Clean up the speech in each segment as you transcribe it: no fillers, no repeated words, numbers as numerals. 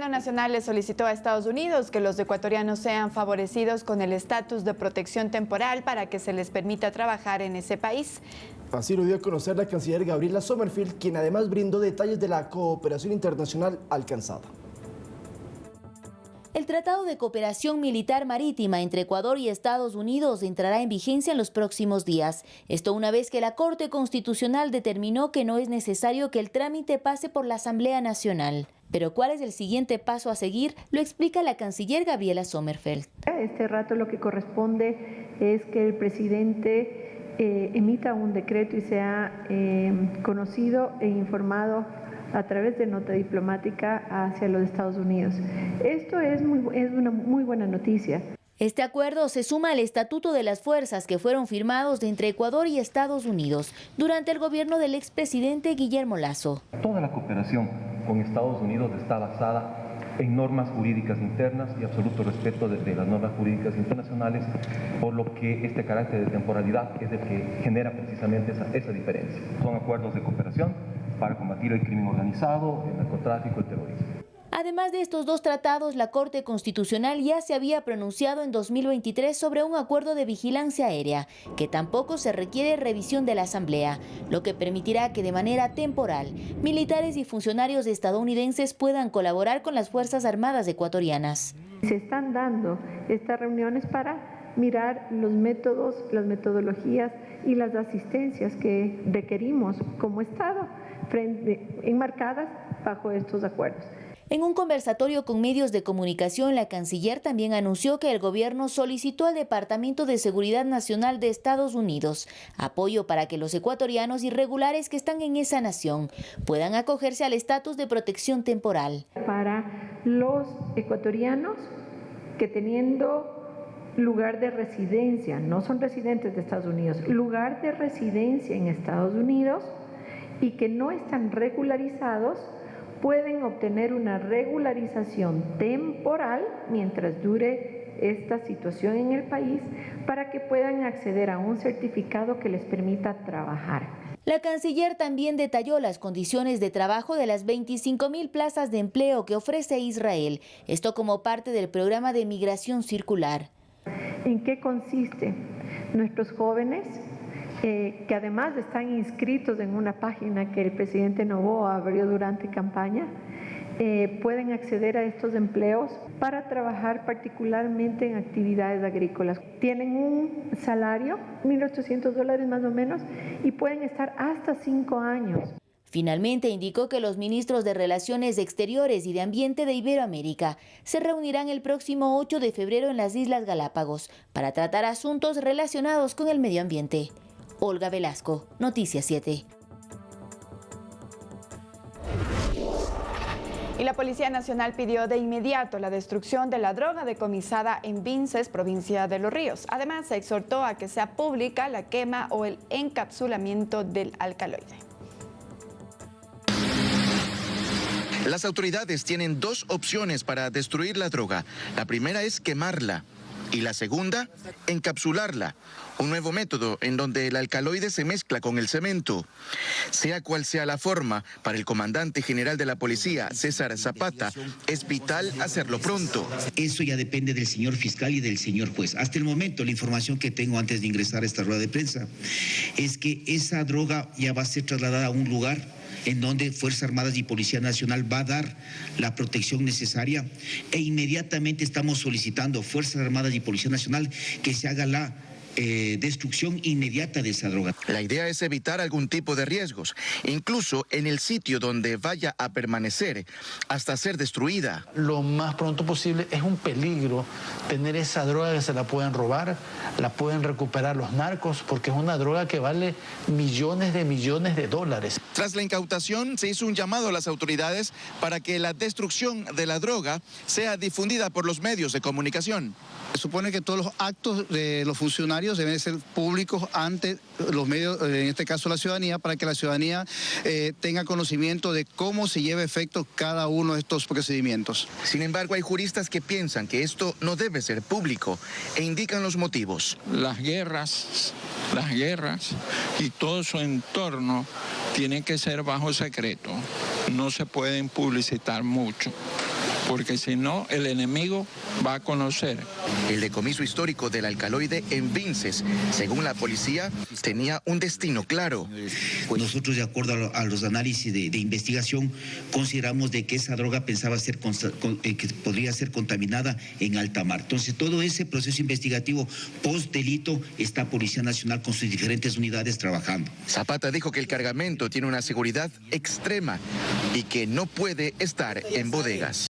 gobierno nacional le solicitó a Estados Unidos que los ecuatorianos sean favorecidos con el estatus de protección temporal para que se les permita trabajar en ese país. Así lo dio a conocer la canciller Gabriela Sommerfeld, quien además brindó detalles de la cooperación internacional alcanzada. El Tratado de Cooperación Militar Marítima entre Ecuador y Estados Unidos entrará en vigencia en los próximos días. Esto una vez que la Corte Constitucional determinó que no es necesario que el trámite pase por la Asamblea Nacional. Pero ¿cuál es el siguiente paso a seguir? Lo explica la canciller Gabriela Sommerfeld. Este rato lo que corresponde es que el presidente emita un decreto y sea conocido e informado a través de nota diplomática hacia los Estados Unidos. Esto es una muy buena noticia. Este acuerdo se suma al Estatuto de las Fuerzas que fueron firmados entre Ecuador y Estados Unidos durante el gobierno del expresidente Guillermo Lasso. Toda la cooperación con Estados Unidos está basada en normas jurídicas internas y absoluto respeto de las normas jurídicas internacionales, por lo que este carácter de temporalidad es el que genera precisamente esa diferencia. Son acuerdos de cooperación para combatir el crimen organizado, el narcotráfico, el terrorismo. Además de estos dos tratados, la Corte Constitucional ya se había pronunciado en 2023 sobre un acuerdo de vigilancia aérea, que tampoco se requiere revisión de la Asamblea, lo que permitirá que de manera temporal, militares y funcionarios estadounidenses puedan colaborar con las Fuerzas Armadas ecuatorianas. Se están dando estas reuniones para mirar los métodos, las metodologías y las asistencias que requerimos como Estado, enmarcadas bajo estos acuerdos. En un conversatorio con medios de comunicación, la canciller también anunció que el gobierno solicitó al Departamento de Seguridad Nacional de Estados Unidos apoyo para que los ecuatorianos irregulares que están en esa nación puedan acogerse al estatus de protección temporal. Para los ecuatorianos que teniendo lugar de residencia, no son residentes de Estados Unidos, lugar de residencia en Estados Unidos y que no están regularizados, pueden obtener una regularización temporal mientras dure esta situación en el país para que puedan acceder a un certificado que les permita trabajar. La canciller también detalló las condiciones de trabajo de las 25.000 plazas de empleo que ofrece Israel, esto como parte del programa de migración circular. ¿En qué consiste? Nuestros jóvenes que además están inscritos en una página que el presidente Noboa abrió durante campaña, pueden acceder a estos empleos para trabajar particularmente en actividades agrícolas. Tienen un salario, $1.800 más o menos, y pueden estar hasta 5 años. Finalmente indicó que los ministros de Relaciones Exteriores y de Ambiente de Iberoamérica se reunirán el próximo 8 de febrero en las Islas Galápagos para tratar asuntos relacionados con el medio ambiente. Olga Velasco, Noticias 7. Y la Policía Nacional pidió de inmediato la destrucción de la droga decomisada en Vinces, provincia de Los Ríos. Además, se exhortó a que sea pública la quema o el encapsulamiento del alcaloide. Las autoridades tienen dos opciones para destruir la droga. La primera es quemarla y la segunda, encapsularla. Un nuevo método en donde el alcaloide se mezcla con el cemento. Sea cual sea la forma, para el comandante general de la policía, César Zapata, es vital hacerlo pronto. Eso ya depende del señor fiscal y del señor juez. Hasta el momento, la información que tengo antes de ingresar a esta rueda de prensa es que esa droga ya va a ser trasladada a un lugar en donde Fuerzas Armadas y Policía Nacional va a dar la protección necesaria e inmediatamente estamos solicitando Fuerzas Armadas y Policía Nacional que se haga la destrucción inmediata de esa droga. La idea es evitar algún tipo de riesgos, incluso en el sitio donde vaya a permanecer hasta ser destruida. Lo más pronto posible. Es un peligro tener esa droga que se la pueden robar, la pueden recuperar los narcos, porque es una droga que vale millones de dólares. Tras la incautación, se hizo un llamado a las autoridades para que la destrucción de la droga sea difundida por los medios de comunicación. Se supone que todos los actos de los funcionarios deben ser públicos ante los medios, en este caso la ciudadanía, para que la ciudadanía tenga conocimiento de cómo se lleva a efecto cada uno de estos procedimientos. Sin embargo, hay juristas que piensan que esto no debe ser público e indican los motivos. Las guerras y todo su entorno tienen que ser bajo secreto. No se pueden publicitar mucho, porque si no, el enemigo va a conocer. El decomiso histórico del alcaloide en Vinces, según la policía, tenía un destino claro. Nosotros, de acuerdo a los análisis de investigación, consideramos de que esa droga pensaba ser que podría ser contaminada en alta mar. Entonces, todo ese proceso investigativo post-delito está Policía Nacional con sus diferentes unidades trabajando. Zapata dijo que el cargamento tiene una seguridad extrema y que no puede estar en bodegas.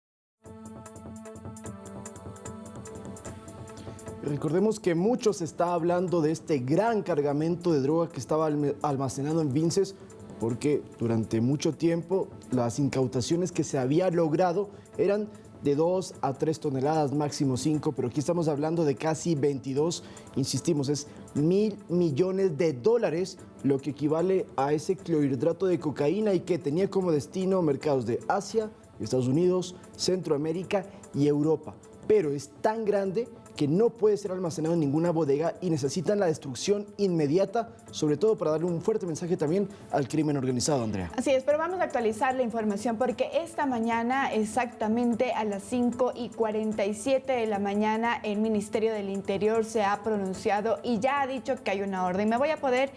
Recordemos que mucho se está hablando de este gran cargamento de droga que estaba almacenado en Vinces, porque durante mucho tiempo las incautaciones que se había logrado eran de 2 a 3 toneladas, máximo 5, pero aquí estamos hablando de casi 22, insistimos, es $1.000 millones, lo que equivale a ese clorhidrato de cocaína y que tenía como destino mercados de Asia, Estados Unidos, Centroamérica y Europa. Pero es tan grande que no puede ser almacenado en ninguna bodega y necesitan la destrucción inmediata, sobre todo para darle un fuerte mensaje también al crimen organizado, Andrea. Así es, pero vamos a actualizar la información porque esta mañana, exactamente a las 5:47 de la mañana, el Ministerio del Interior se ha pronunciado y ya ha dicho que hay una orden. Me voy a poder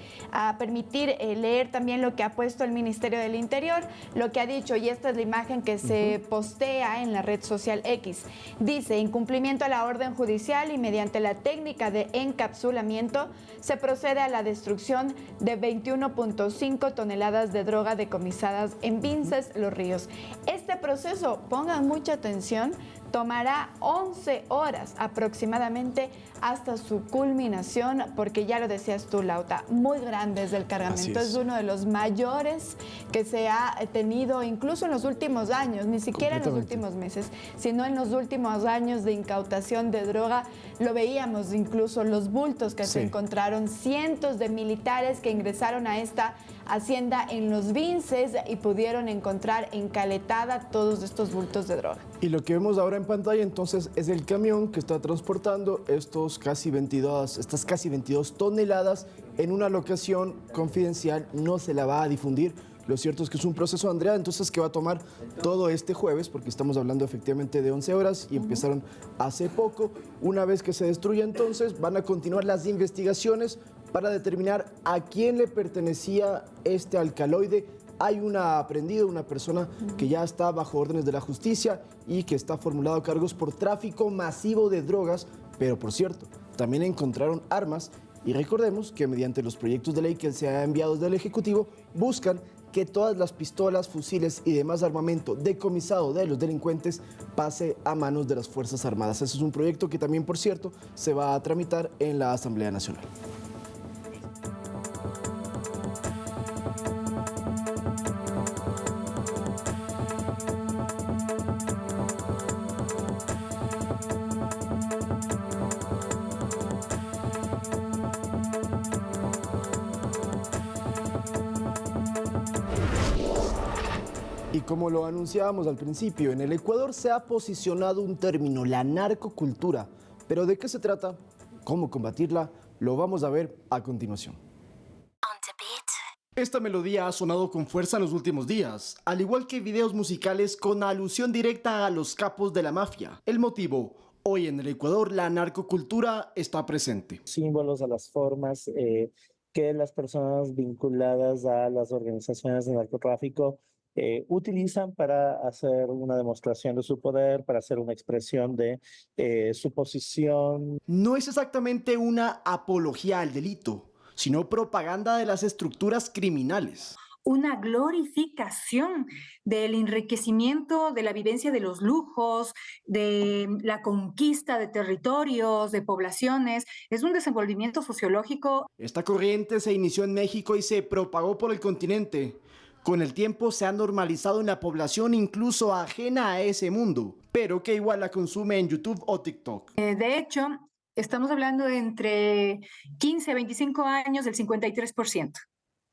permitir leer también lo que ha puesto el Ministerio del Interior, lo que ha dicho, y esta es la imagen que se postea en la red social X. Dice, en cumplimiento a la orden judicial y mediante la técnica de encapsulamiento, se procede a la destrucción de 21.5 toneladas de droga decomisadas en Vinces, Los Ríos. Este proceso, pongan mucha atención, tomará 11 horas aproximadamente hasta su culminación, porque ya lo decías tú, Lauta, muy grande es el cargamento, es uno de los mayores que se ha tenido incluso en los últimos años, ni siquiera en los últimos meses, sino en los últimos años de incautación de droga. Lo veíamos incluso los bultos que se encontraron, cientos de militares que ingresaron a esta hacienda en Los Vinces y pudieron encontrar encaletada todos estos bultos de droga. Y lo que vemos ahora en pantalla entonces es el camión que está transportando estas casi 22 toneladas en una locación confidencial, no se la va a difundir. Lo cierto es que es un proceso, Andrea, entonces que va a tomar todo este jueves, porque estamos hablando efectivamente de 11 horas y empezaron hace poco. Una vez que se destruya entonces, van a continuar las investigaciones para determinar a quién le pertenecía este alcaloide. Hay una aprendida, una persona que ya está bajo órdenes de la justicia y que está formulado cargos por tráfico masivo de drogas, pero por cierto, también encontraron armas y recordemos que mediante los proyectos de ley que se han enviado desde el Ejecutivo buscan que todas las pistolas, fusiles y demás armamento decomisado de los delincuentes pase a manos de las Fuerzas Armadas. Ese es un proyecto que también, por cierto, se va a tramitar en la Asamblea Nacional. Y como lo anunciábamos al principio, en el Ecuador se ha posicionado un término, la narcocultura. ¿Pero de qué se trata? ¿Cómo combatirla? Lo vamos a ver a continuación. Esta melodía ha sonado con fuerza en los últimos días, al igual que videos musicales con alusión directa a los capos de la mafia. El motivo, hoy en el Ecuador la narcocultura está presente. Símbolos a las formas que las personas vinculadas a las organizaciones de narcotráfico utilizan para hacer una demostración de su poder, para hacer una expresión de su posición. No es exactamente una apología al delito, sino propaganda de las estructuras criminales. Una glorificación del enriquecimiento, de la vivencia de los lujos, de la conquista de territorios, de poblaciones. Es un desenvolvimiento sociológico. Esta corriente se inició en México y se propagó por el continente. Con el tiempo se ha normalizado en la población incluso ajena a ese mundo, pero que igual la consume en YouTube o TikTok. De hecho, estamos hablando de entre 15 a 25 años del 53%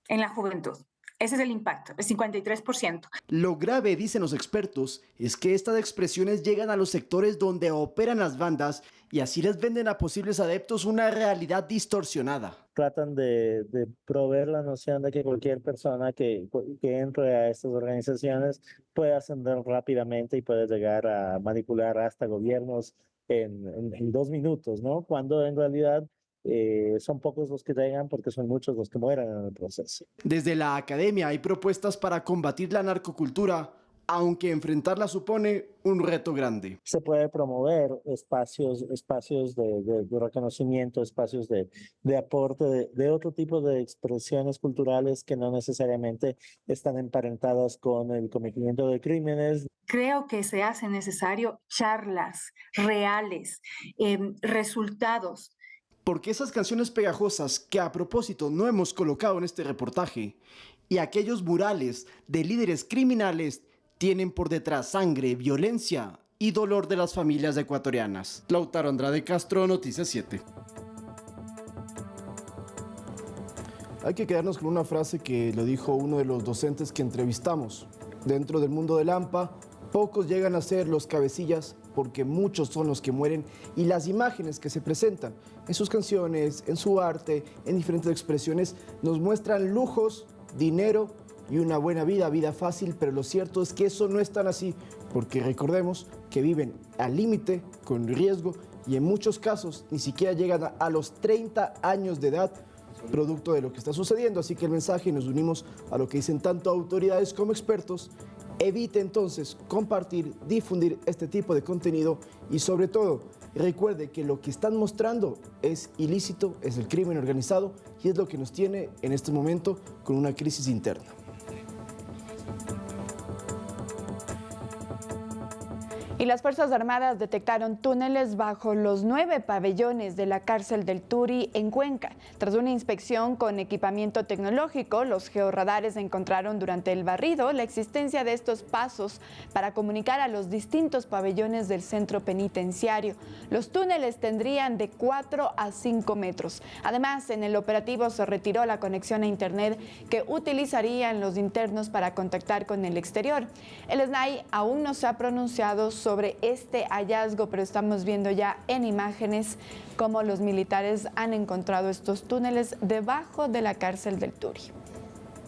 en la juventud. Ese es el impacto, el 53%. Lo grave, dicen los expertos, es que estas expresiones llegan a los sectores donde operan las bandas y así les venden a posibles adeptos una realidad distorsionada. Tratan de proveer la noción de que cualquier persona que entre a estas organizaciones puede ascender rápidamente y puede llegar a manipular hasta gobiernos en 2 minutos, ¿no? Cuando en realidad son pocos los que llegan porque son muchos los que mueren en el proceso. Desde la academia hay propuestas para combatir la narcocultura, aunque enfrentarla supone un reto grande. Se puede promover espacios de reconocimiento, espacios de aporte de otro tipo de expresiones culturales que no necesariamente están emparentadas con el cometimiento de crímenes. Creo que se hace necesario charlas reales, resultados. Porque esas canciones pegajosas que a propósito no hemos colocado en este reportaje y aquellos murales de líderes criminales tienen por detrás sangre, violencia y dolor de las familias ecuatorianas. Lautaro Andrade Castro, Noticias 7. Hay que quedarnos con una frase que lo dijo uno de los docentes que entrevistamos. Dentro del mundo del AMPA, pocos llegan a ser los cabecillas porque muchos son los que mueren y las imágenes que se presentan en sus canciones, en su arte, en diferentes expresiones, nos muestran lujos, dinero y una buena vida, vida fácil, pero lo cierto es que eso no es tan así, porque recordemos que viven al límite, con riesgo, y en muchos casos ni siquiera llegan a los 30 años de edad, producto de lo que está sucediendo. Así que el mensaje, y nos unimos a lo que dicen tanto autoridades como expertos, evite entonces compartir, difundir este tipo de contenido y sobre todo recuerde que lo que están mostrando es ilícito, es el crimen organizado y es lo que nos tiene en este momento con una crisis interna. Y las Fuerzas Armadas detectaron túneles bajo los 9 pabellones de la cárcel del Turi en Cuenca. Tras una inspección con equipamiento tecnológico, los georradares encontraron durante el barrido la existencia de estos pasos para comunicar a los distintos pabellones del centro penitenciario. Los túneles tendrían de 4 a 5 metros. Además, en el operativo se retiró la conexión a internet que utilizarían los internos para contactar con el exterior. El SNAI aún no se ha pronunciado sobre este hallazgo, pero estamos viendo ya en imágenes cómo los militares han encontrado estos túneles debajo de la cárcel del Turi.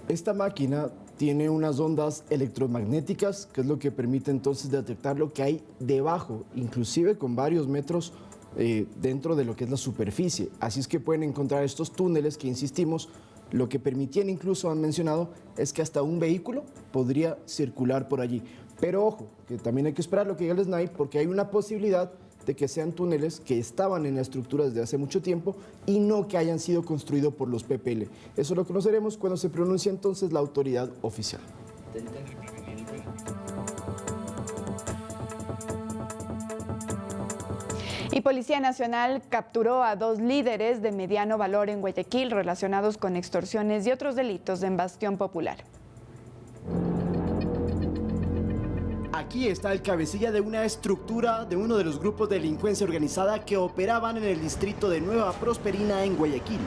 Esta máquina tiene unas ondas electromagnéticas, que es lo que permite entonces detectar lo que hay debajo, inclusive con varios metros dentro de lo que es la superficie. Así es que pueden encontrar estos túneles que, insistimos, lo que permitían, incluso han mencionado, es que hasta un vehículo podría circular por allí. Pero ojo, que también hay que esperar lo que diga el SNAI, porque hay una posibilidad de que sean túneles que estaban en la estructura desde hace mucho tiempo y no que hayan sido construidos por los PPL. Eso lo conoceremos cuando se pronuncie entonces la autoridad oficial. Y Policía Nacional capturó a 2 líderes de mediano valor en Guayaquil relacionados con extorsiones y otros delitos en Bastión Popular. Aquí está el cabecilla de una estructura de uno de los grupos de delincuencia organizada que operaban en el distrito de Nueva Prosperina en Guayaquil.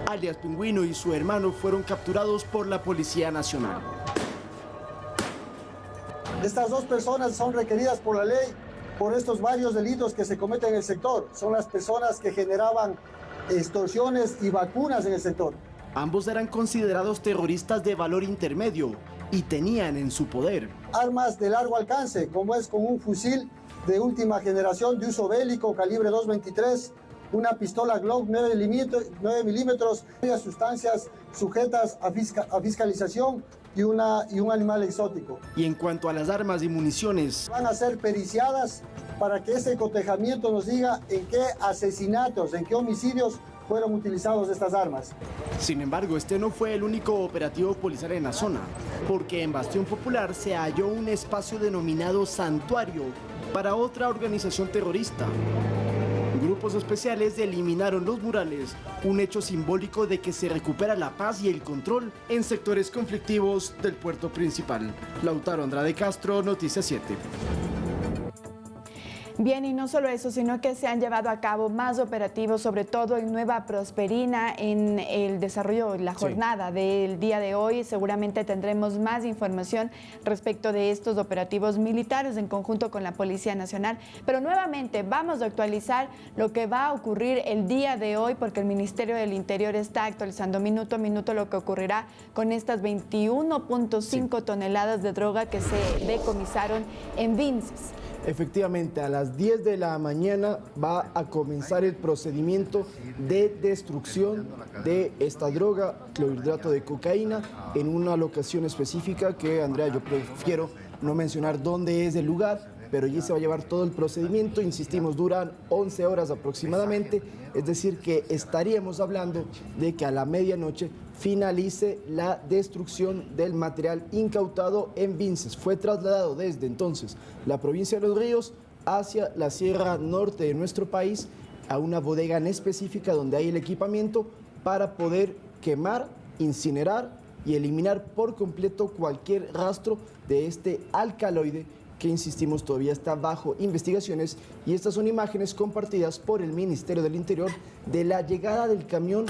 Alias Pingüino y su hermano fueron capturados por la Policía Nacional. Estas 2 personas son requeridas por la ley por estos varios delitos que se cometen en el sector. Son las personas que generaban extorsiones y vacunas en el sector. Ambos eran considerados terroristas de valor intermedio y tenían en su poder armas de largo alcance, como es con un fusil de última generación de uso bélico calibre 223, una pistola Glock 9 milímetros, varias sustancias sujetas a fiscalización y un animal exótico. Y en cuanto a las armas y municiones, van a ser periciadas para que ese cotejamiento nos diga en qué asesinatos, en qué homicidios fueron utilizados estas armas. Sin embargo, este no fue el único operativo policial en la zona, porque en Bastión Popular se halló un espacio denominado Santuario para otra organización terrorista. Grupos especiales eliminaron los murales, un hecho simbólico de que se recupera la paz y el control en sectores conflictivos del puerto principal. Lautaro Andrade Castro, Noticias 7. Bien, y no solo eso, sino que se han llevado a cabo más operativos, sobre todo en Nueva Prosperina, en el desarrollo de la jornada del día de hoy. Seguramente tendremos más información respecto de estos operativos militares en conjunto con la Policía Nacional. Pero nuevamente vamos a actualizar lo que va a ocurrir el día de hoy, porque el Ministerio del Interior está actualizando minuto a minuto lo que ocurrirá con estas 21.5 toneladas de droga que se decomisaron en Vinces. Efectivamente, a las 10 de la mañana va a comenzar el procedimiento de destrucción de esta droga, clorhidrato de cocaína, en una locación específica que, Andrea, yo prefiero no mencionar dónde es el lugar, pero allí se va a llevar todo el procedimiento. Insistimos, duran 11 horas aproximadamente, es decir que estaríamos hablando de que a la medianoche finalice la destrucción del material incautado en Vinces. Fue trasladado desde entonces la provincia de Los Ríos hacia la sierra norte de nuestro país, a una bodega en específica donde hay el equipamiento para poder quemar, incinerar y eliminar por completo cualquier rastro de este alcaloide que, insistimos, todavía está bajo investigaciones. Y estas son imágenes compartidas por el Ministerio del Interior de la llegada del camión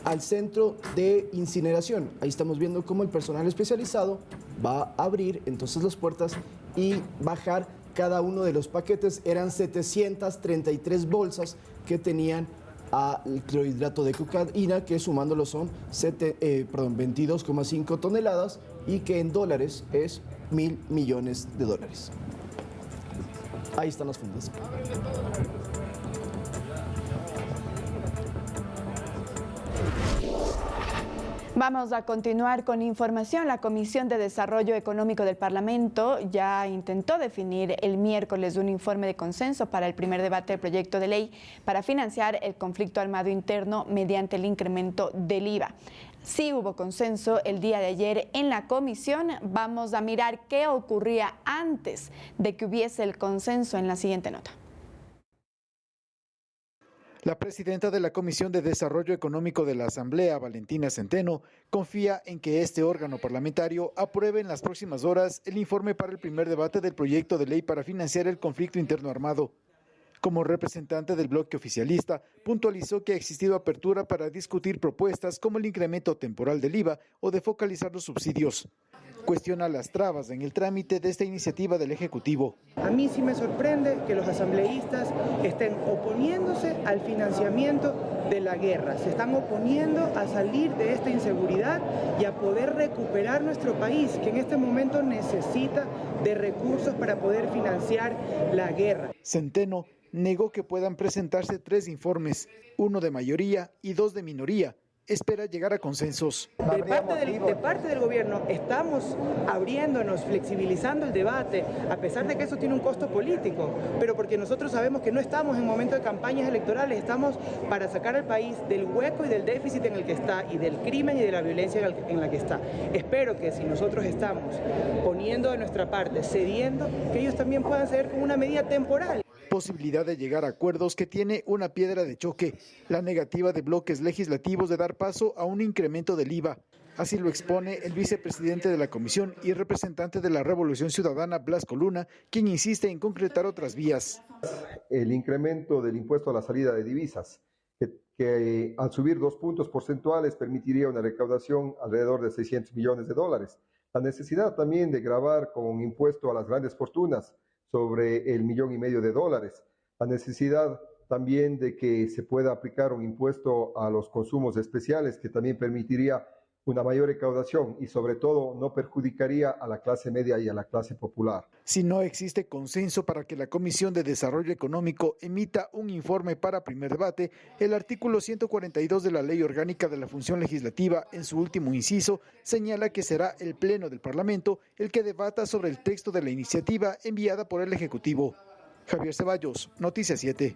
al centro de incineración. Ahí estamos viendo cómo el personal especializado va a abrir entonces las puertas y bajar cada uno de los paquetes. Eran 733 bolsas que tenían al clorhidrato de cocaína, que sumándolo son 22,5 toneladas y que en dólares es $1.000 millones. Ahí están las fundas. Vamos a continuar con información. La Comisión de Desarrollo Económico del Parlamento ya intentó definir el miércoles un informe de consenso para el primer debate del proyecto de ley para financiar el conflicto armado interno mediante el incremento del IVA. Sí hubo consenso el día de ayer en la comisión. Vamos a mirar qué ocurría antes de que hubiese el consenso en la siguiente nota. La presidenta de la Comisión de Desarrollo Económico de la Asamblea, Valentina Centeno, confía en que este órgano parlamentario apruebe en las próximas horas el informe para el primer debate del proyecto de ley para financiar el conflicto interno armado. Como representante del bloque oficialista, puntualizó que ha existido apertura para discutir propuestas como el incremento temporal del IVA o de focalizar los subsidios. Cuestiona las trabas en el trámite de esta iniciativa del Ejecutivo. A mí sí me sorprende que los asambleístas estén oponiéndose al financiamiento de la guerra. Se están oponiendo a salir de esta inseguridad y a poder recuperar nuestro país, que en este momento necesita de recursos para poder financiar la guerra. Centeno negó que puedan presentarse 3 informes, 1 de mayoría y 2 de minoría. Espera llegar a consensos. De parte del gobierno estamos abriéndonos, flexibilizando el debate, a pesar de que eso tiene un costo político, pero porque nosotros sabemos que no estamos en momento de campañas electorales, estamos para sacar al país del hueco y del déficit en el que está, y del crimen y de la violencia en la que está. Espero que si nosotros estamos poniendo de nuestra parte, cediendo, que ellos también puedan ceder con una medida temporal. Posibilidad de llegar a acuerdos que tiene una piedra de choque, la negativa de bloques legislativos de dar paso a un incremento del IVA. Así lo expone el vicepresidente de la Comisión y representante de la Revolución Ciudadana, Blasco Luna, quien insiste en concretar otras vías. El incremento del impuesto a la salida de divisas, que al subir 2 puntos porcentuales permitiría una recaudación alrededor de $600 millones. La necesidad también de gravar con un impuesto a las grandes fortunas sobre el $1,500,000. La necesidad también de que se pueda aplicar un impuesto a los consumos especiales, que también permitiría una mayor recaudación y sobre todo no perjudicaría a la clase media y a la clase popular. Si no existe consenso para que la Comisión de Desarrollo Económico emita un informe para primer debate, el artículo 142 de la Ley Orgánica de la Función Legislativa, en su último inciso, señala que será el Pleno del Parlamento el que debata sobre el texto de la iniciativa enviada por el Ejecutivo. Javier Ceballos, Noticias 7.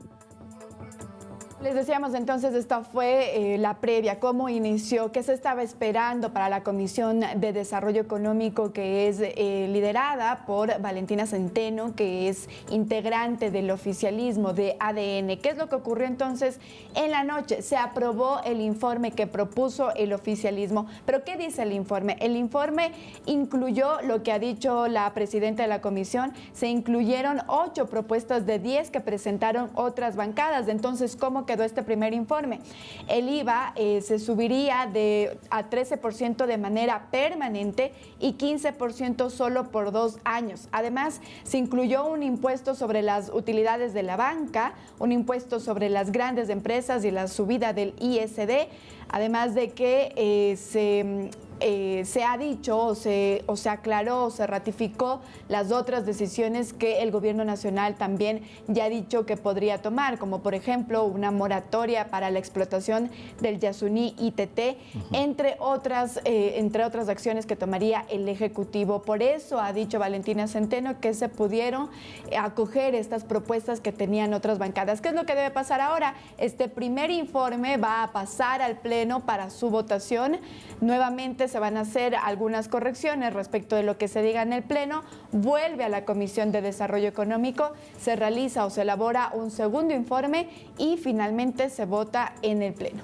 Les decíamos entonces, esta fue la previa, cómo inició, qué se estaba esperando para la Comisión de Desarrollo Económico, que es liderada por Valentina Centeno, que es integrante del oficialismo de ADN. ¿Qué es lo que ocurrió entonces en la noche? Se aprobó el informe que propuso el oficialismo. ¿Pero qué dice el informe? El informe incluyó lo que ha dicho la presidenta de la comisión, se incluyeron 8 propuestas de 10 que presentaron otras bancadas. Entonces, ¿cómo quedó este primer informe? El IVA se subiría a 13% de manera permanente y 15% solo por 2 años. Además, se incluyó un impuesto sobre las utilidades de la banca, un impuesto sobre las grandes empresas y la subida del ISD, además de que se ha dicho o se aclaró o se ratificó las otras decisiones que el gobierno nacional también ya ha dicho que podría tomar, como por ejemplo una moratoria para la explotación del Yasuní ITT, entre otras acciones que tomaría el Ejecutivo. Por eso ha dicho Valentina Centeno que se pudieron acoger estas propuestas que tenían otras bancadas. ¿Qué es lo que debe pasar ahora? Este primer informe va a pasar al Pleno para su votación. Nuevamente se van a hacer algunas correcciones respecto de lo que se diga en el Pleno, vuelve a la Comisión de Desarrollo Económico, se realiza o se elabora un segundo informe y finalmente se vota en el Pleno.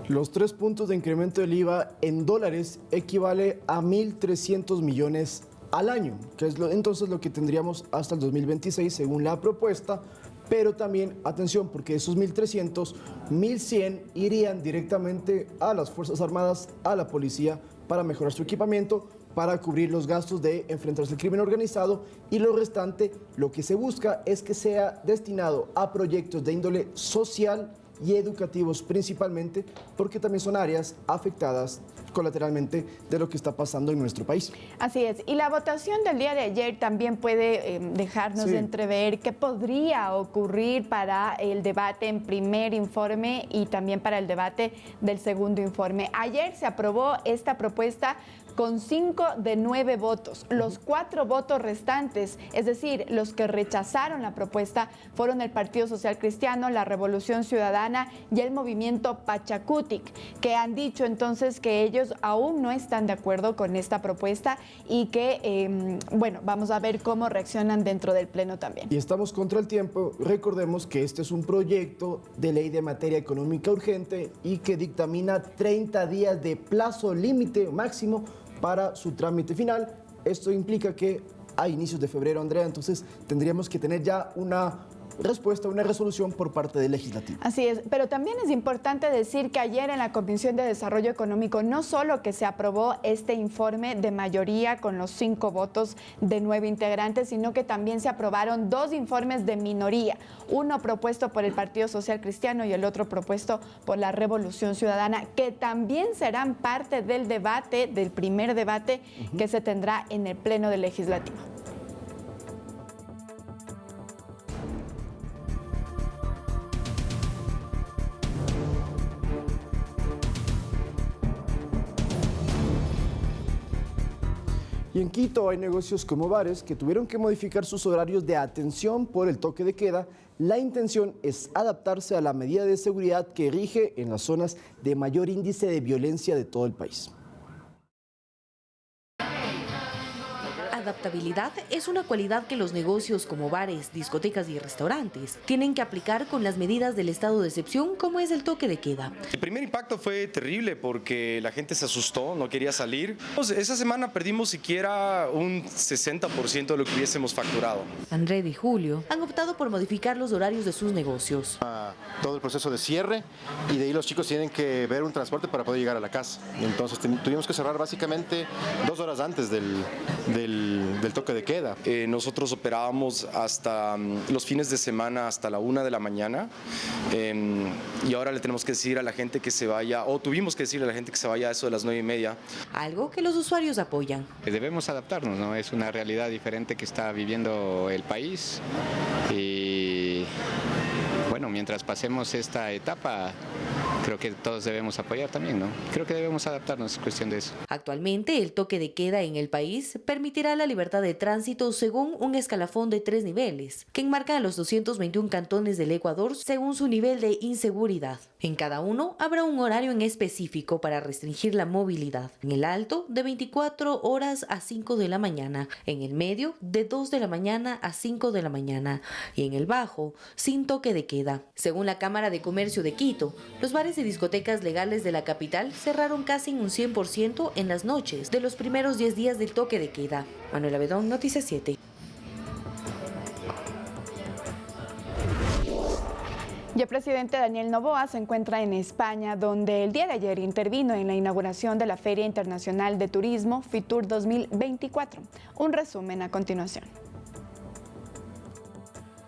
Los 3 puntos de incremento del IVA en dólares equivale a 1.300 millones al año, que es entonces lo que tendríamos hasta el 2026 según la propuesta. Pero también, atención, porque esos 1.300, 1.100 irían directamente a las Fuerzas Armadas, a la policía, para mejorar su equipamiento, para cubrir los gastos de enfrentarse al crimen organizado, y lo restante, lo que se busca es que sea destinado a proyectos de índole social y educativos principalmente, porque también son áreas afectadas colateralmente de lo que está pasando en nuestro país. Así es, y la votación del día de ayer también puede dejarnos de entrever qué podría ocurrir para el debate en primer informe y también para el debate del segundo informe. Ayer se aprobó esta propuesta con 5 de 9 votos. Los 4 votos restantes, es decir, los que rechazaron la propuesta, fueron el Partido Social Cristiano, la Revolución Ciudadana y el Movimiento Pachacutic, que han dicho entonces que ellos aún no están de acuerdo con esta propuesta y que, bueno, vamos a ver cómo reaccionan dentro del Pleno también. Y estamos contra el tiempo. Recordemos que este es un proyecto de ley de materia económica urgente y que dictamina 30 días de plazo límite máximo para su trámite final. Esto implica que a inicios de febrero, Andrea, entonces tendríamos que tener ya una respuesta, una resolución por parte del legislativo. Así es, pero también es importante decir que ayer en la Comisión de Desarrollo Económico no solo que se aprobó este informe de mayoría con los 5 votos de 9 integrantes, sino que también se aprobaron 2 informes de minoría, uno propuesto por el Partido Social Cristiano y el otro propuesto por la Revolución Ciudadana, que también serán parte del debate, del primer debate que se tendrá en el Pleno del Legislativo. Y en Quito hay negocios como bares que tuvieron que modificar sus horarios de atención por el toque de queda. La intención es adaptarse a la medida de seguridad que rige en las zonas de mayor índice de violencia de todo el país. Adaptabilidad es una cualidad que los negocios como bares, discotecas y restaurantes tienen que aplicar con las medidas del estado de excepción como es el toque de queda. El primer impacto fue terrible porque la gente se asustó, no quería salir. Esa semana perdimos siquiera un 60% de lo que hubiésemos facturado. André y Julio han optado por modificar los horarios de sus negocios. Todo el proceso de cierre y de ahí los chicos tienen que ver un transporte para poder llegar a la casa. Entonces tuvimos que cerrar básicamente 2 horas antes del toque de queda. Nosotros operábamos hasta los fines de semana hasta la 1 de la mañana y ahora le tenemos que decir a la gente que se vaya, o tuvimos que decirle a la gente que se vaya a eso de las 9:30. Algo que los usuarios apoyan. Debemos adaptarnos, ¿no? Es una realidad diferente que está viviendo el país y bueno, mientras pasemos esta etapa creo que todos debemos apoyar también, ¿no? Creo que debemos adaptarnos, es cuestión de eso. Actualmente, el toque de queda en el país permitirá la libertad de tránsito según un escalafón de 3 niveles, que enmarca a los 221 cantones del Ecuador según su nivel de inseguridad. En cada uno habrá un horario en específico para restringir la movilidad. En el alto, de 24 horas a 5 de la mañana. En el medio, de 2 de la mañana a 5 de la mañana. Y en el bajo, sin toque de queda. Según la Cámara de Comercio de Quito, los bares y discotecas legales de la capital cerraron casi en un 100% en las noches de los primeros 10 días del toque de queda. Manuela Bedón, Noticias 7. Y el presidente Daniel Noboa se encuentra en España, donde el día de ayer intervino en la inauguración de la Feria Internacional de Turismo FITUR 2024. Un resumen a continuación.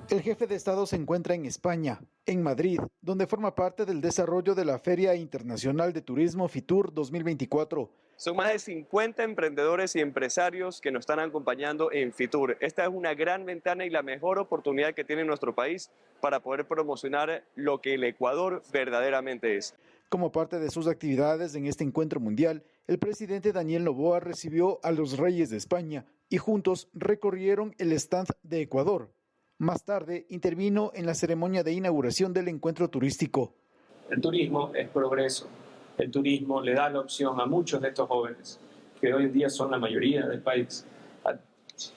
El jefe de Estado se encuentra en España, en Madrid, donde forma parte del desarrollo de la Feria Internacional de Turismo FITUR 2024. Son más de 50 emprendedores y empresarios que nos están acompañando en FITUR. Esta es una gran ventana y la mejor oportunidad que tiene nuestro país para poder promocionar lo que el Ecuador verdaderamente es. Como parte de sus actividades en este encuentro mundial, el presidente Daniel Noboa recibió a los reyes de España y juntos recorrieron el stand de Ecuador. Más tarde intervino en la ceremonia de inauguración del encuentro turístico. El turismo es progreso. El turismo le da la opción a muchos de estos jóvenes, que hoy en día son la mayoría del país, a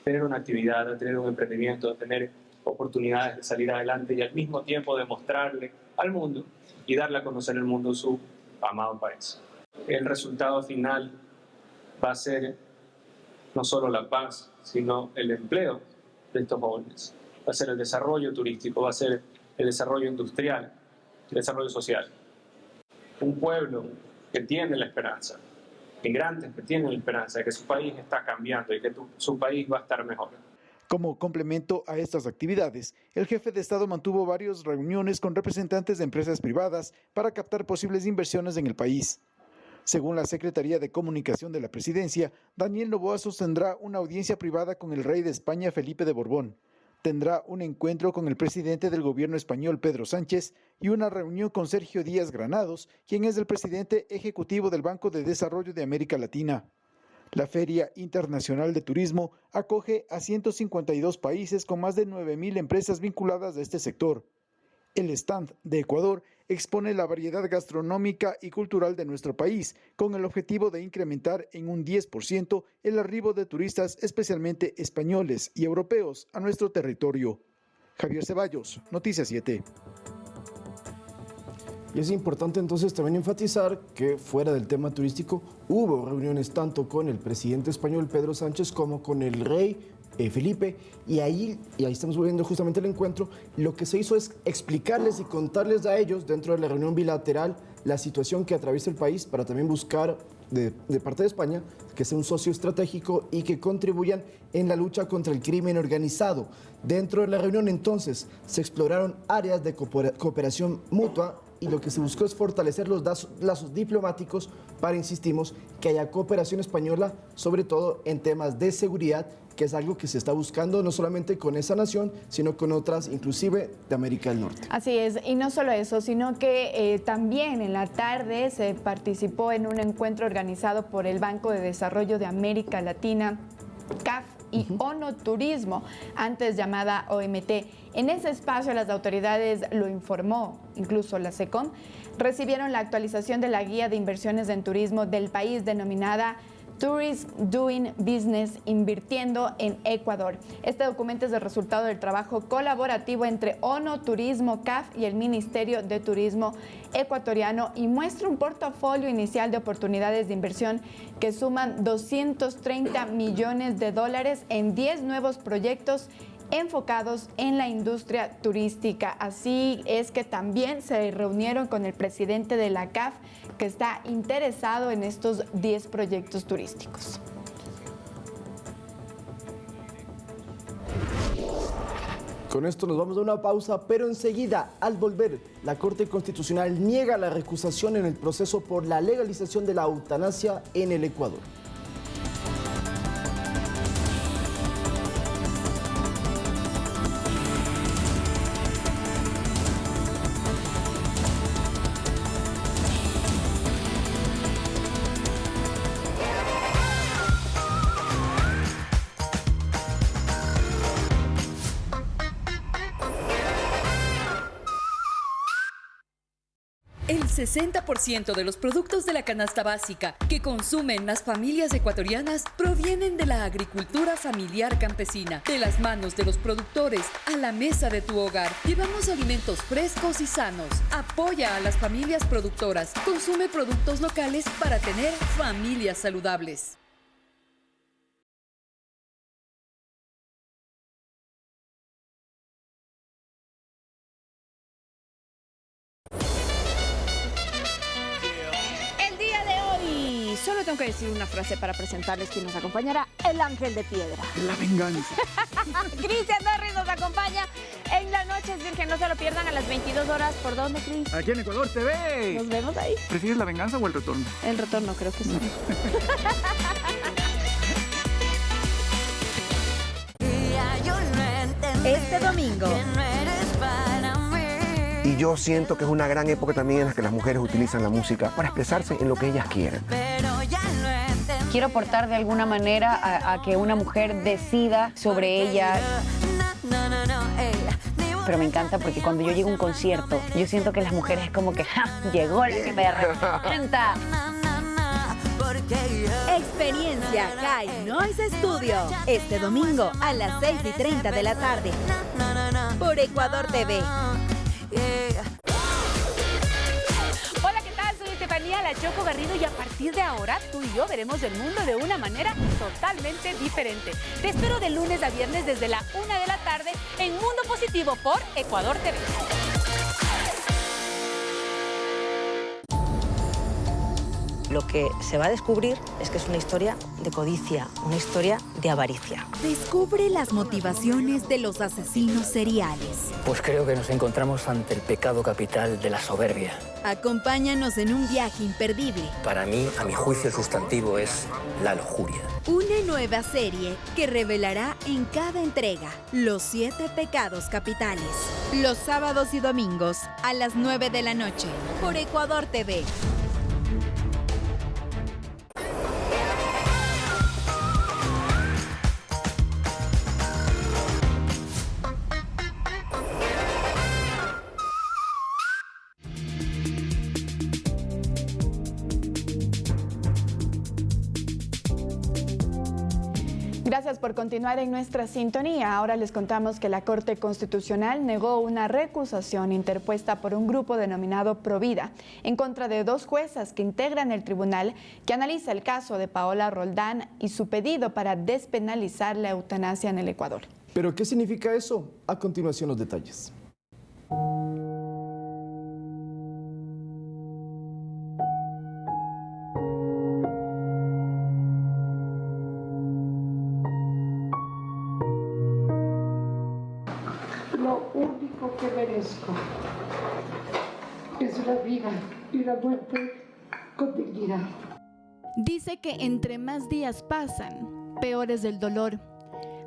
tener una actividad, a tener un emprendimiento, a tener oportunidades de salir adelante y al mismo tiempo demostrarle al mundo y darle a conocer al mundo su amado país. El resultado final va a ser no solo la paz, sino el empleo de estos jóvenes. Va a ser el desarrollo turístico, va a ser el desarrollo industrial, el desarrollo social. Un pueblo que tiene la esperanza, migrantes que tienen la esperanza de que su país está cambiando y que su país va a estar mejor. Como complemento a estas actividades, el jefe de Estado mantuvo varias reuniones con representantes de empresas privadas para captar posibles inversiones en el país. Según la Secretaría de Comunicación de la Presidencia, Daniel Noboa sostendrá una audiencia privada con el rey de España, Felipe de Borbón. Tendrá un encuentro con el presidente del gobierno español, Pedro Sánchez, y una reunión con Sergio Díaz Granados, quien es el presidente ejecutivo del Banco de Desarrollo de América Latina. La Feria Internacional de Turismo acoge a 152 países con más de 9,000 empresas vinculadas a este sector. El stand de Ecuador expone la variedad gastronómica y cultural de nuestro país, con el objetivo de incrementar en un 10% el arribo de turistas, especialmente españoles y europeos, a nuestro territorio. Javier Ceballos, Noticias 7. Y es importante entonces también enfatizar que fuera del tema turístico hubo reuniones tanto con el presidente español Pedro Sánchez como con el rey Felipe, y ahí estamos viendo justamente el encuentro. Lo que se hizo es explicarles y contarles a ellos dentro de la reunión bilateral la situación que atraviesa el país para también buscar de parte de España que sea un socio estratégico y que contribuyan en la lucha contra el crimen organizado. Dentro de la reunión entonces se exploraron áreas de cooperación mutua y lo que se buscó es fortalecer los lazos diplomáticos para, insistimos, que haya cooperación española, sobre todo en temas de seguridad, que es algo que se está buscando no solamente con esa nación, sino con otras, inclusive de América del Norte. Así es, y no solo eso, sino que también en la tarde se participó en un encuentro organizado por el Banco de Desarrollo de América Latina, CAF, y ONU Turismo, antes llamada OMT. En ese espacio las autoridades, lo informó incluso la SECOM, recibieron la actualización de la guía de inversiones en turismo del país denominada Tourism Doing Business, invirtiendo en Ecuador. Este documento es el resultado del trabajo colaborativo entre ONU Turismo, CAF y el Ministerio de Turismo ecuatoriano y muestra un portafolio inicial de oportunidades de inversión que suman $230 millones en 10 nuevos proyectos enfocados en la industria turística. Así es que también se reunieron con el presidente de la CAF, que está interesado en estos 10 proyectos turísticos. Con esto nos vamos a una pausa, pero enseguida, al volver, la Corte Constitucional niega la recusación en el proceso por la legalización de la eutanasia en el Ecuador. El 60% de los productos de la canasta básica que consumen las familias ecuatorianas provienen de la agricultura familiar campesina. De las manos de los productores a la mesa de tu hogar. Llevamos alimentos frescos y sanos. Apoya a las familias productoras. Consume productos locales para tener familias saludables. Solo tengo que decir una frase para presentarles quien nos acompañará, el ángel de piedra. La venganza. Cristian Darris nos acompaña en La Noche es Virgen. No se lo pierdan a las 22 horas. ¿Por dónde, Cris? Aquí en Ecuador TV. Nos vemos ahí. ¿Prefieres la venganza o el retorno? El retorno, creo que sí. Este domingo. Y yo siento que es una gran época también en la que las mujeres utilizan la música para expresarse en lo que ellas quieren. Quiero aportar de alguna manera a que una mujer decida sobre ella. Pero me encanta porque cuando yo llego a un concierto, yo siento que las mujeres es como que llegó la que me representa. Experiencia High Noise Studio. Este domingo a las 6:30 de la tarde. Por Ecuador TV. Hola, ¿qué tal? Soy Estefanía La Choco Garrido y a partir de ahora tú y yo veremos el mundo de una manera totalmente diferente. Te espero de lunes a viernes desde la 1 de la tarde en Mundo Positivo por Ecuador TV. Lo que se va a descubrir es que es una historia de codicia, una historia de avaricia. Descubre las motivaciones de los asesinos seriales. Pues creo que nos encontramos ante el pecado capital de la soberbia. Acompáñanos en un viaje imperdible. Para mí, a mi juicio, el sustantivo es la lujuria. Una nueva serie que revelará en cada entrega los 7 pecados capitales. Los sábados y domingos a las 9 de la noche por Ecuador TV. Gracias por continuar en nuestra sintonía. Ahora les contamos que la Corte Constitucional negó una recusación interpuesta por un grupo denominado Provida en contra de 2 juezas que integran el tribunal que analiza el caso de Paola Roldán y su pedido para despenalizar la eutanasia en el Ecuador. ¿Pero qué significa eso? A continuación los detalles. Lo único que merezco es la vida y la muerte con dignidad. Dice que entre más días pasan, peor es el dolor.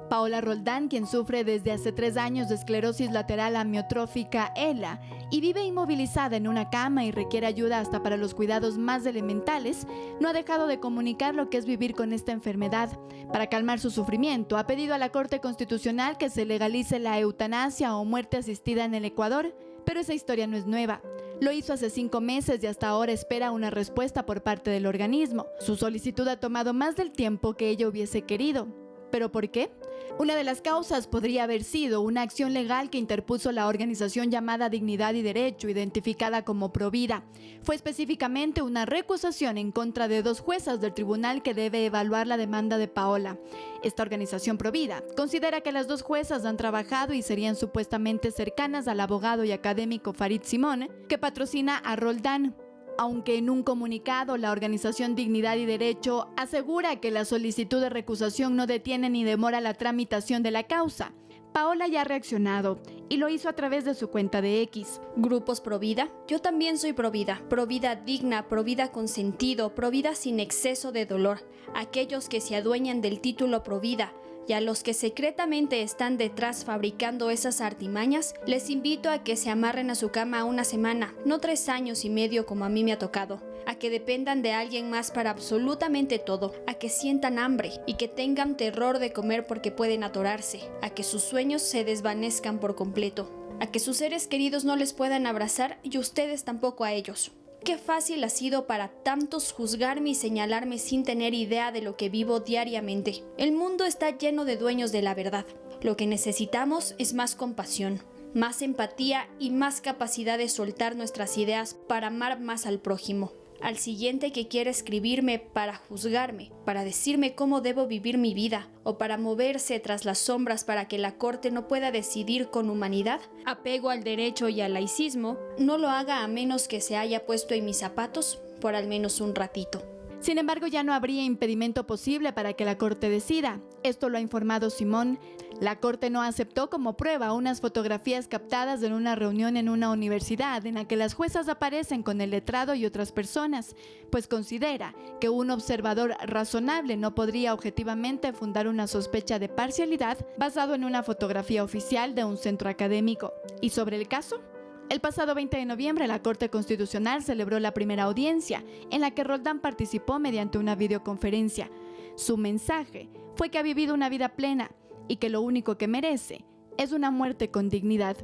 Paola Roldán, quien sufre desde hace 3 años de esclerosis lateral amiotrófica ELA y vive inmovilizada en una cama y requiere ayuda hasta para los cuidados más elementales, no ha dejado de comunicar lo que es vivir con esta enfermedad. Para calmar su sufrimiento, ha pedido a la Corte Constitucional que se legalice la eutanasia o muerte asistida en el Ecuador, pero esa historia no es nueva. Lo hizo hace 5 meses y hasta ahora espera una respuesta por parte del organismo. Su solicitud ha tomado más del tiempo que ella hubiese querido. ¿Pero por qué? Una de las causas podría haber sido una acción legal que interpuso la organización llamada Dignidad y Derecho, identificada como Provida. Fue específicamente una recusación en contra de 2 juezas del tribunal que debe evaluar la demanda de Paola. Esta organización Provida considera que las 2 juezas han trabajado y serían supuestamente cercanas al abogado y académico Farid Simón, que patrocina a Roldán. Aunque en un comunicado la organización Dignidad y Derecho asegura que la solicitud de recusación no detiene ni demora la tramitación de la causa, Paola ya ha reaccionado y lo hizo a través de su cuenta de X. ¿Grupos Provida? Yo también soy Provida. Provida digna, Provida con sentido, Provida sin exceso de dolor. Aquellos que se adueñan del título Provida y a los que secretamente están detrás fabricando esas artimañas, les invito a que se amarren a su cama 1 semana, no 3 años y medio como a mí me ha tocado, a que dependan de alguien más para absolutamente todo, a que sientan hambre y que tengan terror de comer porque pueden atorarse, a que sus sueños se desvanezcan por completo. a que sus seres queridos no les puedan abrazar y ustedes tampoco a ellos. Qué fácil ha sido para tantos juzgarme y señalarme sin tener idea de lo que vivo diariamente. El mundo está lleno de dueños de la verdad. Lo que necesitamos es más compasión, más empatía y más capacidad de soltar nuestras ideas para amar más al prójimo. Al siguiente que quiera escribirme para juzgarme, para decirme cómo debo vivir mi vida o para moverse tras las sombras para que la Corte no pueda decidir con humanidad, apego al derecho y al laicismo, no lo haga a menos que se haya puesto en mis zapatos por al menos un ratito. Sin embargo, ya no habría impedimento posible para que la Corte decida. Esto lo ha informado Simón. La Corte no aceptó como prueba unas fotografías captadas en una reunión en una universidad en la que las juezas aparecen con el letrado y otras personas, pues considera que un observador razonable no podría objetivamente fundar una sospecha de parcialidad basado en una fotografía oficial de un centro académico. ¿Y sobre el caso? El pasado 20 de noviembre, la Corte Constitucional celebró la primera audiencia, en la que Roldán participó mediante una videoconferencia. Su mensaje fue que ha vivido una vida plena y que lo único que merece es una muerte con dignidad.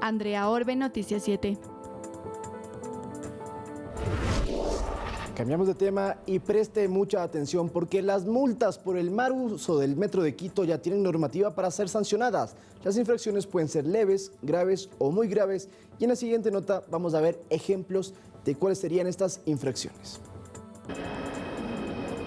Andrea Orbe, Noticias 7. Cambiamos de tema y preste mucha atención porque las multas por el mal uso del metro de Quito ya tienen normativa para ser sancionadas. Las infracciones pueden ser leves, graves o muy graves y en la siguiente nota vamos a ver ejemplos de cuáles serían estas infracciones.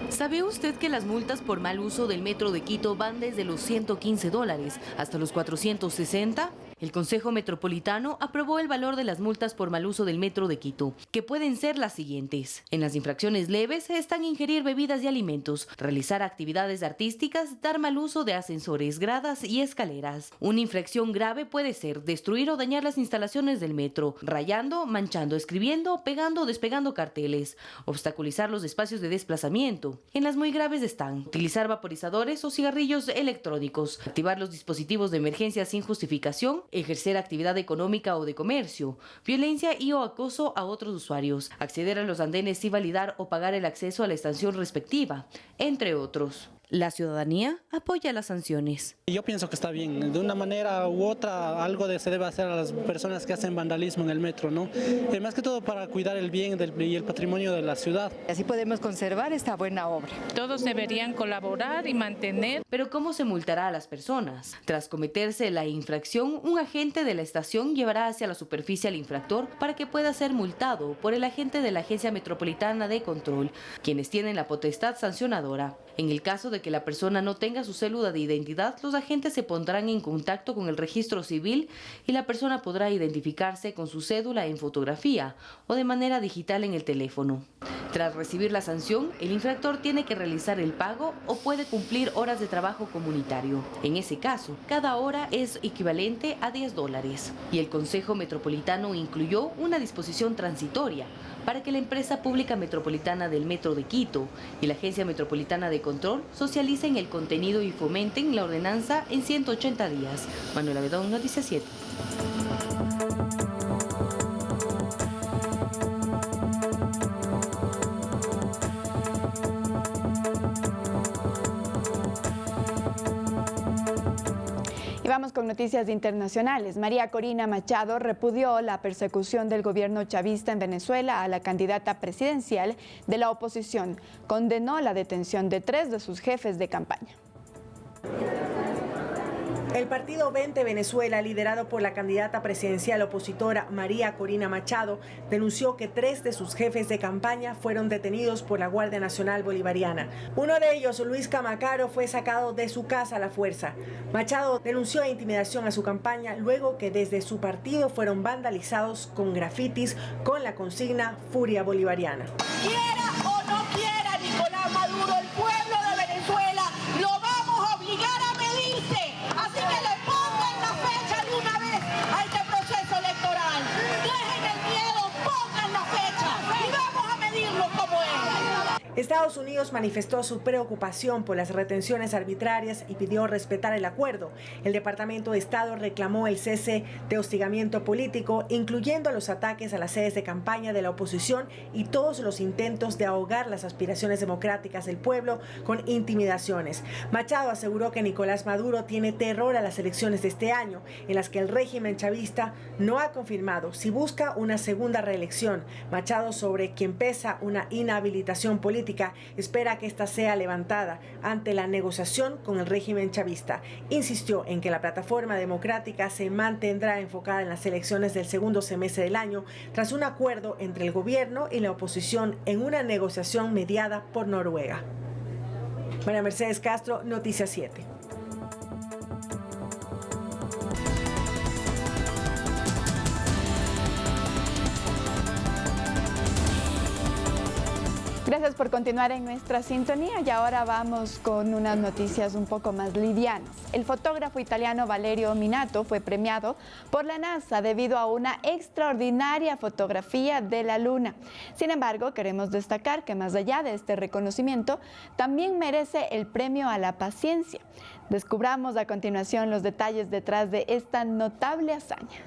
¿Sabía usted que las multas por mal uso del metro de Quito van desde los $115 hasta los 460? El Consejo Metropolitano aprobó el valor de las multas por mal uso del metro de Quito, que pueden ser las siguientes. En las infracciones leves están ingerir bebidas y alimentos, realizar actividades artísticas, dar mal uso de ascensores, gradas y escaleras. Una infracción grave puede ser destruir o dañar las instalaciones del metro, rayando, manchando, escribiendo, pegando o despegando carteles, obstaculizar los espacios de desplazamiento. En las muy graves están utilizar vaporizadores o cigarrillos electrónicos, activar los dispositivos de emergencia sin justificación, ejercer actividad económica o de comercio, violencia y o acoso a otros usuarios, acceder a los andenes sin validar o pagar el acceso a la estación respectiva, entre otros. La ciudadanía apoya las sanciones. Yo pienso que está bien, de una manera u otra algo se debe hacer a las personas que hacen vandalismo en el metro, ¿no? Más que todo para cuidar el bien y el patrimonio de la ciudad. Así podemos conservar esta buena obra. Todos deberían colaborar y mantener. Pero ¿cómo se multará a las personas? Tras cometerse la infracción, un agente de la estación llevará hacia la superficie al infractor para que pueda ser multado por el agente de la Agencia Metropolitana de Control, quienes tienen la potestad sancionadora. En el caso de que la persona no tenga su cédula de identidad, los agentes se pondrán en contacto con el registro civil y la persona podrá identificarse con su cédula en fotografía o de manera digital en el teléfono. Tras recibir la sanción, el infractor tiene que realizar el pago o puede cumplir horas de trabajo comunitario. En ese caso, cada hora es equivalente a $10 y el Consejo Metropolitano incluyó una disposición transitoria para que la Empresa Pública Metropolitana del Metro de Quito y la Agencia Metropolitana de Control socialicen el contenido y fomenten la ordenanza en 180 días. Manuela Bedón, Noticias 7. Y vamos con noticias internacionales. María Corina Machado repudió la persecución del gobierno chavista en Venezuela a la candidata presidencial de la oposición. Condenó la detención de 3 de sus jefes de campaña. El partido 20 Venezuela, liderado por la candidata presidencial opositora María Corina Machado, denunció que 3 de sus jefes de campaña fueron detenidos por la Guardia Nacional Bolivariana. Uno de ellos, Luis Camacaro, fue sacado de su casa a la fuerza. Machado denunció intimidación a su campaña luego que desde su partido fueron vandalizados con grafitis con la consigna Furia Bolivariana. Quiera o no quiera Nicolás Maduro, el pueblo de Venezuela lo vamos a obligar a medirse. Así que le pongan la fecha de una vez a este proceso electoral. Dejen el miedo, pongan la fecha y vamos a medirlo como es. Estados Unidos manifestó su preocupación por las retenciones arbitrarias y pidió respetar el acuerdo. El Departamento de Estado reclamó el cese de hostigamiento político, incluyendo los ataques a las sedes de campaña de la oposición y todos los intentos de ahogar las aspiraciones democráticas del pueblo con intimidaciones. Machado aseguró que Nicolás Maduro tiene terror a las elecciones de este año, en las que el régimen chavista no ha confirmado si busca una segunda reelección. Machado, sobre quien pesa una inhabilitación política, espera que esta sea levantada ante la negociación con el régimen chavista. Insistió en que la plataforma democrática se mantendrá enfocada en las elecciones del segundo semestre del año, tras un acuerdo entre el gobierno y la oposición en una negociación mediada por Noruega. María Mercedes Castro, Noticias 7. Gracias por continuar en nuestra sintonía y ahora vamos con unas noticias un poco más livianas. El fotógrafo italiano Valerio Minato fue premiado por la NASA debido a una extraordinaria fotografía de la Luna. Sin embargo, queremos destacar que más allá de este reconocimiento, también merece el premio a la paciencia. Descubramos a continuación los detalles detrás de esta notable hazaña.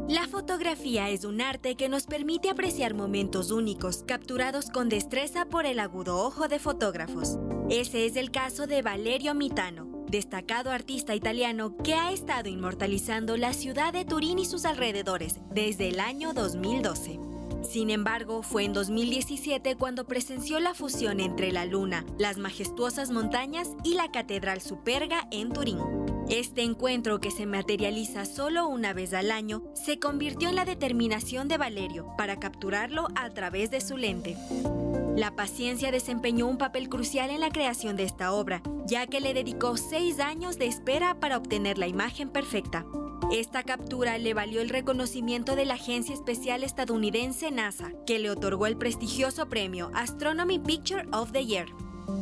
La fotografía es un arte que nos permite apreciar momentos únicos, capturados con destreza por el agudo ojo de fotógrafos. Ese es el caso de Valerio Mitano, destacado artista italiano que ha estado inmortalizando la ciudad de Turín y sus alrededores desde el año 2012. Sin embargo, fue en 2017 cuando presenció la fusión entre la Luna, las majestuosas montañas y la Catedral Superga en Turín. Este encuentro, que se materializa solo una vez al año, se convirtió en la determinación de Valerio para capturarlo a través de su lente. La paciencia desempeñó un papel crucial en la creación de esta obra, ya que le dedicó 6 años de espera para obtener la imagen perfecta. Esta captura le valió el reconocimiento de la agencia espacial estadounidense NASA, que le otorgó el prestigioso premio Astronomy Picture of the Year.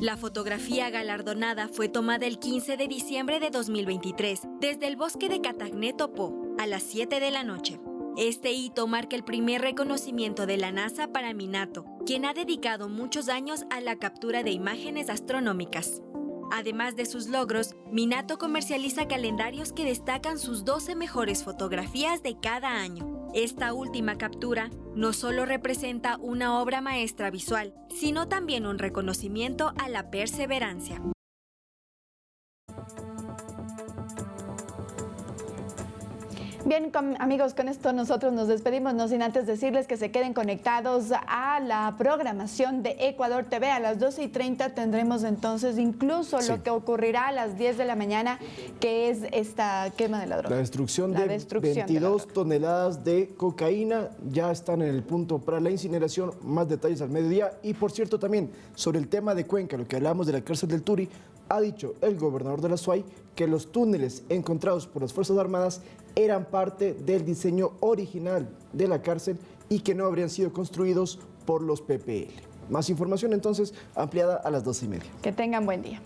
La fotografía galardonada fue tomada el 15 de diciembre de 2023, desde el bosque de Catagneto Po, a las 7 de la noche. Este hito marca el primer reconocimiento de la NASA para Minato, quien ha dedicado muchos años a la captura de imágenes astronómicas. Además de sus logros, Minato comercializa calendarios que destacan sus 12 mejores fotografías de cada año. Esta última captura no solo representa una obra maestra visual, sino también un reconocimiento a la perseverancia. Bien, amigos, con esto nosotros nos despedimos, no sin antes decirles que se queden conectados a la programación de Ecuador TV. A las 12:30 tendremos entonces incluso lo que ocurrirá a las 10 de la mañana, que es esta quema de la droga. La destrucción de 22 toneladas de cocaína ya están en el punto para la incineración. Más detalles al mediodía. Y por cierto, también sobre el tema de Cuenca, lo que hablamos de la cárcel del Turi, ha dicho el gobernador de la SUAY que los túneles encontrados por las Fuerzas Armadas eran parte del diseño original de la cárcel y que no habrían sido construidos por los PPL. Más información entonces ampliada a las 12:30. Que tengan buen día.